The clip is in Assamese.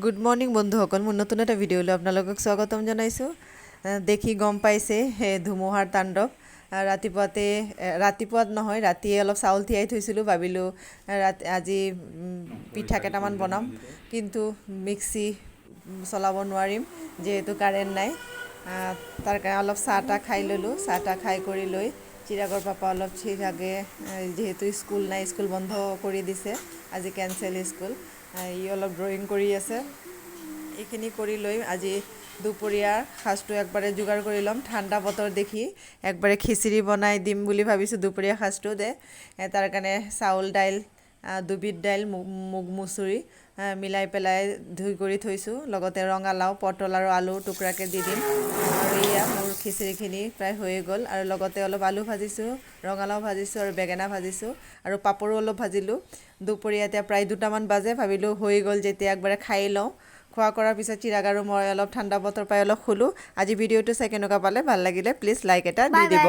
গুড মৰ্নিং বন্ধুসকল, মোৰ নতুন এটা ভিডিঅ'লৈ আপোনালোকক স্বাগতম জনাইছোঁ। দেখি গম পাইছে সেই ধুমুহাৰ তাণ্ডৱ। ৰাতিপুৱাত নহয়, ৰাতিয়ে অলপ চাউল তিয়াই থৈছিলোঁ, ভাবিলোঁ আজি পিঠা কেইটামান বনাম, কিন্তু মিক্সি চলাব নোৱাৰিম যিহেতু কাৰেণ্ট নাই। তাৰ কাৰণে অলপ চাহ তাহ খাই ল'লোঁ। চাহ তাহ খাই কৰি লৈ চিৰাগৰ পাপা অলপ চিৰাগে যিহেতু স্কুল নাই, স্কুল বন্ধ কৰি দিছে, আজি কেঞ্চেল স্কুল। ই অলপ ড্ৰয়িং কৰি আছে। এইখিনি কৰি লৈ আজি দুপৰীয়াৰ সাজটো একবাৰে যোগাৰ কৰি ল'ম। ঠাণ্ডা বতৰ দেখি একবাৰে খিচিৰি বনাই দিম বুলি ভাবিছোঁ দুপৰীয়া সাজটো। তাৰ কাৰণে চাউল দাইল, দুবিধ দাইল, মুগ মচুৰি মিলাই পেলাই ধুই কৰি থৈছোঁ। লগতে ৰঙালাও, পটল আৰু আলু টুকুৰাকৈ দি দিম। আৰু এয়া মোৰ খিচিৰিখিনি প্ৰায় হৈয়ে গ'ল। আৰু লগতে অলপ আলু ভাজিছোঁ, ৰঙালাও ভাজিছোঁ আৰু বেঙেনা ভাজিছোঁ আৰু পাপৰো অলপ ভাজিলোঁ। দুপৰীয়া এতিয়া প্ৰায় 2টামান বাজে, ভাবিলোঁ হৈ গ'ল যেতিয়া একবাৰে খাই লওঁ। খোৱা কৰাৰ পিছত চিৰাগ আৰু মই অলপ ঠাণ্ডা বতৰ পাই অলপ শুলোঁ। আজি ভিডিঅ'টো চাই কেনেকুৱা পালে, ভাল লাগিলে প্লিজ লাইক এটা দি দিব।